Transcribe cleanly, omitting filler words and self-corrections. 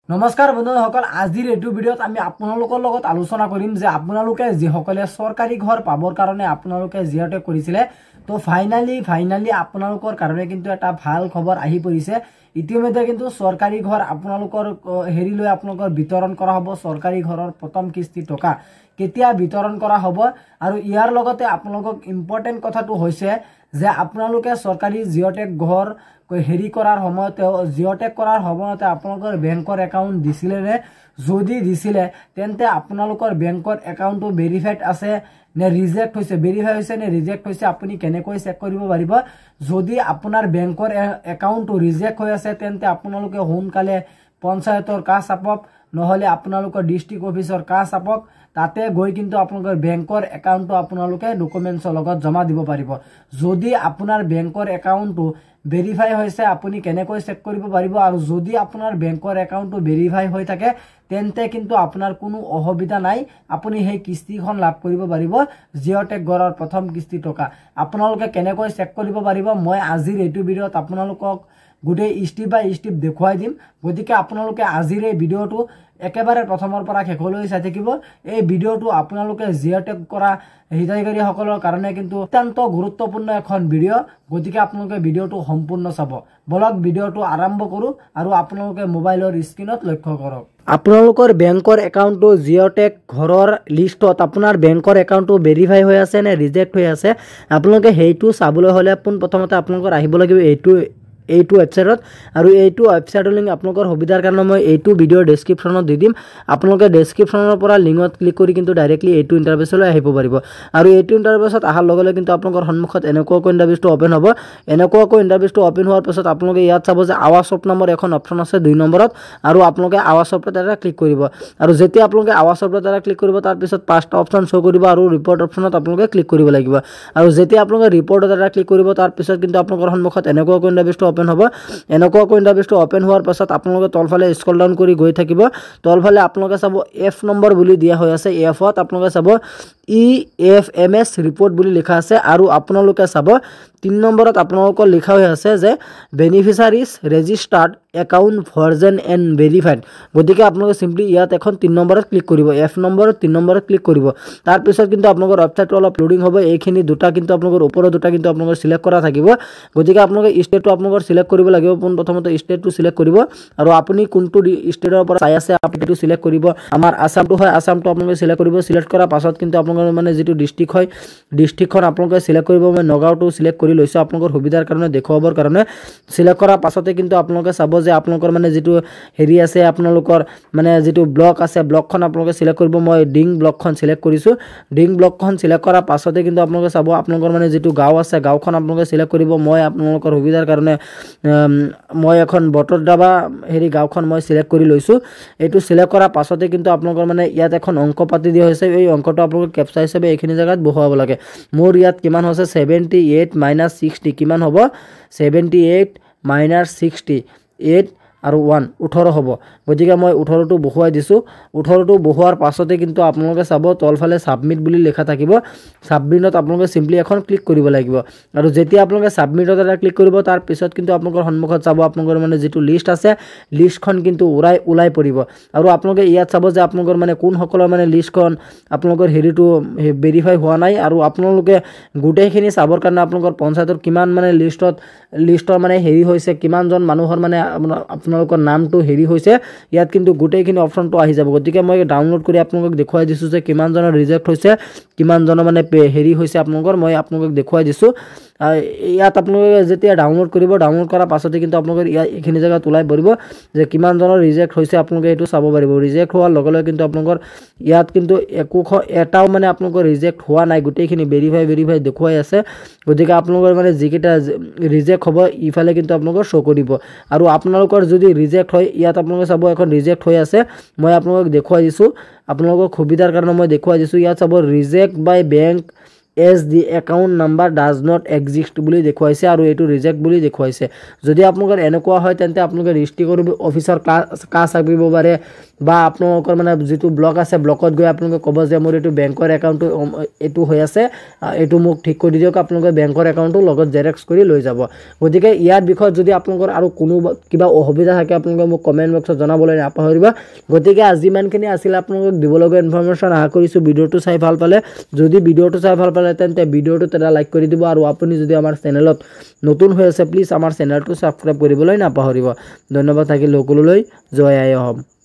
নমস্কাৰ বন্ধুসকল, আজিৰ এইটো ভিডিঅ'ত আমি আপোনালোকৰ লগত আলোচনা কৰিম যে আপোনালোকে যিসকলে চৰকাৰী ঘৰ পাবৰ কাৰণে আপোনালোকে জিঅ'টে কৰিছিলে তো ফাইনালি আপোনালোকৰ কাৰণে কিন্তু এটা ভাল খবৰ আহি পৰিছে। ইতিমধ্যে কিন্তু চৰকাৰী ঘৰ আপোনালোকৰ হেৰি লৈ আপোনালোকৰ বিতৰণ কৰা হ'ব। চৰকাৰী ঘৰৰ প্ৰথম কিস্তি টকা কেতিয়া বিতৰণ কৰা হ'ব আৰু ইয়াৰ লগতে আপোনালোকক ইম্পৰ্টেণ্ট কথাটো হৈছে যে আপোনালোকে চৰকাৰী জিঅ'টেক ঘৰ হেৰি কৰাৰ সময়তে জিঅ'টেক কৰাৰ সময়তে আপোনালোকৰ বেংকৰ একাউণ্ট দিছিলে নে? যদি দিছিলে তেন্তে আপোনালোকৰ বেংকৰ একাউণ্টটো ভেৰিফাইড আছে নে ৰিজেক্ট হৈছে, ভেৰিফাই হৈছে নে ৰিজেক্ট হৈছে আপুনি কেনেকৈ চেক কৰিব পাৰিব। যদি আপোনাৰ বেংকৰ একাউণ্টটো ৰিজেক্ট হৈ আছে তেন্তে আপোনালোকে সোনকালে পঞ্চায়তৰ কাষ চাপক, নহলে আপোনালোকৰ ডিস্ট্ৰিক্ট অফিচৰ কাষ চাপক। তাতে গৈ কিন্তু আপোনালোকৰ বেংকৰ একাউণ্টটো আপোনালোকে ডকুমেণ্টছৰ লগত জমা দিব পাৰিব। যদি আপোনাৰ বেংকৰ একাউণ্টটো ভেৰিফাই হৈছে আপুনি কেনেকৈ চেক কৰিব পাৰিব, আৰু যদি আপোনাৰ বেংকৰ একাউণ্টটো ভেৰিফাই হৈ থাকে তেন্তে কিন্তু আপোনাৰ কোনো অসুবিধা নাই, আপুনি সেই কিস্তিখন লাভ কৰিব পাৰিব জিঅ'টেক ঘৰৰ প্ৰথম কিস্তি টকা। আপোনালোকে কেনেকৈ চেক কৰিব পাৰিব মই আজিৰ এইটো ভিডিঅ'ত আপোনালোকক গোটেই ষ্টেপ বাই ষ্টেপ দেখুৱাই দিম। গতিকে আপোনালোকে আজিৰ এই ভিডিঅ'টো একেবাৰে প্ৰথমৰ পৰা শেষলৈ চাই থাকিব। এই ভিডিঅ'টো আপোনালোকে জিঅ'টেক কৰা হিতাধিকাৰীসকলৰ কাৰণে কিন্তু অত্যন্ত গুৰুত্বপূৰ্ণ এখন ভিডিঅ'। গতিকে আপোনালোকে ভিডিঅ'টো সম্পূৰ্ণ চাব। বলক ভিডিঅ'টো আৰম্ভ কৰোঁ আৰু আপোনালোকে মোবাইলৰ স্ক্ৰীনত লক্ষ্য কৰক। আপোনালোকৰ বেংকৰ একাউণ্টটো জিঅ'টেক ঘৰৰ লিষ্টত আপোনাৰ বেংকৰ একাউণ্টটো ভেৰিফাই হৈ আছে নে ৰিজেক্ট হৈ আছে আপোনালোকে সেইটো চাবলৈ হ'লে পোনপ্ৰথমতে আপোনালোকৰ আহিব লাগিব এইটো ৱেবছাইটত, আৰু এইটো ৱেবছাইটৰ লিংক আপোনালোকৰ সুবিধাৰ কাৰণে মই এইটো ভিডিঅ'ৰ ডেছক্ৰিপশ্যনত দি দিম। আপোনালোকে ডেছক্ৰিপশ্যনৰ পৰা লিংকত ক্লিক কৰি কিন্তু ডাইৰেক্টলি এইটো ইণ্টাৰফেচলৈ আহিব পাৰিব। আৰু এইটো ইণ্টাৰফেচত অহাৰ লগে লগে কিন্তু আপোনালোকৰ সন্মুখত এনেকুৱাকৈ ইণ্টাৰফেচটো অ'পেন হ'ব। এনেকুৱাকৈ ইণ্টাৰফেচটো অ'পেন হোৱাৰ পাছত আপোনালোকে ইয়াত চাব যে আৱাজ অফ নামৰ এখন অপশ্যন আছে 2 নম্বৰত, আৰু আপোনালোকে আৱাজ অফৰ দ্বাৰা ক্লিক কৰিব। আৰু যেতিয়া আপোনালোকে আৱাজ অফৰ দ্বাৰা ক্লিক কৰিব তাৰপিছত 5টা অপশ্যন শ্ব' কৰিব আৰু ৰিপৰ্ট অপশ্যনত আপোনালোকে ক্লিক কৰিব লাগিব। আৰু যেতিয়া আপোনালোকে ৰিপৰ্টৰ দ্বাৰা ক্লিক কৰিব তাৰপিছত কিন্তু আপোনালোকৰ সন্মুখত এনেকুৱাকৈ ইণ্টাৰফেচটো অ'পেন হ'ব। এনেকুৱাকৈ ইণ্টাৰফেচটো অ'পেন হোৱাৰ পাছত আপোনালোকে তলফালে স্ক্ৰল ডাউন কৰি গৈ থাকিব। তলফালে আপোনালোকে চাব F নম্বৰ বুলি দিয়া হৈ আছে। Fত আপোনালোকে চাব EFMS ৰিপৰ্ট বুলি লিখা আছে, আৰু আপোনালোকে চাব 3 নম্বৰত আপোনালোকৰ লিখা হৈ আছে যে beneficiaries registered account version and verified. গতিকে আপোনালোকে চিম্পলি ইয়াত এখন 3 নম্বৰত ক্লিক কৰিব, F নম্বৰত 3 নম্বৰত ক্লিক কৰিব। তাৰপিছত কিন্তু আপোনালোকৰ ৱেবছাইটটো অলপ লোডিং হ'ব। এইখিনি দুটা কিন্তু আপোনালোকৰ ওপৰৰ দুটা কিন্তু আপোনালোকৰ চিলেক্ট কৰা থাকিব। গতিকে আপোনালোকে ষ্টেটটো আপোনালোকৰ চিলেক্ট কৰিব লাগিব। পোনপ্ৰথমতে ষ্টেটটো চিলেক্ট কৰিব, আৰু আপুনি কোনটো ষ্টেটৰ পৰা চাই আছে আপুনি সেইটো চিলেক্ট কৰিব। আমাৰ আসামটো হয়, আসামটো আপোনালোকে চিলেক্ট কৰিব। চিলেক্ট কৰাৰ পাছত কিন্তু আপোনালোকৰ মানে যিটো ডিষ্ট্ৰিক্ট হয় ডিষ্ট্ৰিক্টখন আপোনালোকে চিলেক্ট কৰিব। মই নগাঁওটো চিলেক্ট কৰি লৈছোঁ আপোনালোকৰ সুবিধাৰ কাৰণে দেখুৱাবৰ কাৰণে। চিলেক্ট কৰাৰ পাছতে কিন্তু আপোনালোকে চাব যে আপোনালোকৰ মানে যিটো হেৰি আছে আপোনালোকৰ মানে যিটো ব্লক আছে ব্লকখন আপোনালোকে চিলেক্ট কৰিব। মই ডিং ব্লকখন চিলেক্ট কৰিছোঁ। ডিং ব্লকখন চিলেক্ট কৰাৰ পাছতে কিন্তু আপোনালোকে চাব আপোনালোকৰ মানে যিটো গাঁও আছে গাঁওখন আপোনালোকে চিলেক্ট কৰিব। মই আপোনালোকৰ সুবিধাৰ কাৰণে মই এখন বটদ্ৰাবা গাঁওখন মই চিলেক্ট কৰি লৈছোঁ। এইটো চিলেক্ট কৰাৰ পাছতে কিন্তু আপোনালোকৰ মানে ইয়াত এখন অংক পাতি দিয়া হৈছে। এই অংকটো আপোনালোকে কেপচা হিচাপে এইখিনি জেগাত বহুৱাব লাগে। মোৰ ইয়াত কিমান হৈছে 78 - 60 কিমান হ'ব 78 - 68 আৰু 1 18 হ'ব। গতিকে মই 18টো বহুৱাই দিছোঁ। 18টো বহুৱাৰ পাছতে কিন্তু আপোনালোকে চাব তলফালে ছাবমিট বুলি লিখা থাকিব। ছাবমিটত আপোনালোকে চিম্পলি এখন ক্লিক কৰিব লাগিব। আৰু যেতিয়া আপোনালোকে ছাবমিটত এটা ক্লিক কৰিব তাৰপিছত কিন্তু আপোনালোকৰ সন্মুখত চাব আপোনালোকৰ মানে যিটো লিষ্ট আছে লিষ্টখন কিন্তু ওলাই পৰিব। আৰু আপোনালোকে ইয়াত চাব যে আপোনালোকৰ মানে কোনসকলৰ মানে লিষ্টখন আপোনালোকৰ হেৰিটো ভেৰিফাই হোৱা নাই, আৰু আপোনালোকে গোটেইখিনি চাবৰ কাৰণে আপোনালোকৰ পঞ্চায়তৰ কিমান মানে লিষ্টৰ মানে হেৰি হৈছে, কিমানজন মানুহৰ মানে আপোনালোকৰ নামটো হেৰি হৈছে ইয়াত কিন্তু গোটেইখিনি অপশ্যনটো আহি যাব। গতিকে মই ডাউনলোড কৰি আপোনালোকক দেখুৱাই দিছোঁ যে কিমানজনৰ ৰিজেক্ট হৈছে কিমানজনৰ মানে হেৰি হৈছে আপোনালোকৰ মই আপোনালোকক দেখুৱাই দিছোঁ। ইয়াত আপোনালোকে যেতিয়া ডাউনলোড কৰিব ডাউনলোড কৰাৰ পাছতে কিন্তু আপোনালোকৰ এইখিনি জেগাত ওলাই পৰিব যে কিমানজনৰ ৰিজেক্ট হৈছে আপোনালোকে এইটো চাব পাৰিব। ৰিজেক্ট হোৱাৰ লগে লগে কিন্তু আপোনালোকৰ ইয়াত কিন্তু এটাও মানে আপোনালোকৰ ৰিজেক্ট হোৱা নাই, গোটেইখিনি ভেৰিফাই দেখুৱাই আছে। গতিকে আপোনালোকৰ মানে যিকেইটা ৰিজেক্ট হ'ব ইফালে কিন্তু আপোনালোকৰ শ্ব' কৰিব। আৰু আপোনালোকৰ যদি ৰিজেক্ট হয় ইয়াত আপোনালোকে চাব এখন ৰিজেক্ট হৈ আছে। মই আপোনালোকক দেখুৱাই দিছোঁ আপোনালোকৰ সুবিধাৰ কাৰণে মই দেখুৱাই দিছোঁ। ইয়াত চাব reject by bank as the account number does not exist বুলি দেখুৱাইছে আৰু এইটো ৰিজেক্ট বুলি দেখুৱাইছে যদি আপোনালোকৰ এনেকুৱা হয় তেন্তে আপোনালোকে ডিষ্ট্ৰিক্ট অফিচাৰ কাছ কৰিব পাৰে বা আপোনালোকৰ মানে যিটো ব্লক আছে ব্লকত গৈ আপোনালোকে ক'ব যে মোৰ এইটো বেংকৰ একাউণ্টটো এইটো হৈ আছে এইটো মোক ঠিক কৰি দিয়ক আপোনালোকে বেংকৰ একাউণ্টটো লগত জেৰক্স কৰি লৈ যাব গতিকে ইয়াৰ বিষয়ত যদি আপোনালোকৰ আৰু কোনো কিবা অসুবিধা থাকে আপোনালোকে মোক কমেণ্ট বক্সত জনাবলৈ নাপাহৰিব গতিকে আজি ইমানখিনি আছিল আপোনালোকক দিবলগীয়া ইনফৰমেশ্যন আশা কৰিছোঁ ভিডিঅ'টো চাই ভাল পালে যদি ভিডিঅ'টো চাই ভাল পালে তেন্তে ভিডিঅ'টোত এটা লাইক কৰি দিব আৰু আপুনি যদি আমাৰ চেনেলত নতুন হৈ আছে প্লিজ আমাৰ চেনেলটো ছাবস্ক্ৰাইব কৰিবলৈ নাপাহৰিব ধন্যবাদ থাকিল সকলোলৈ জয় আই অসম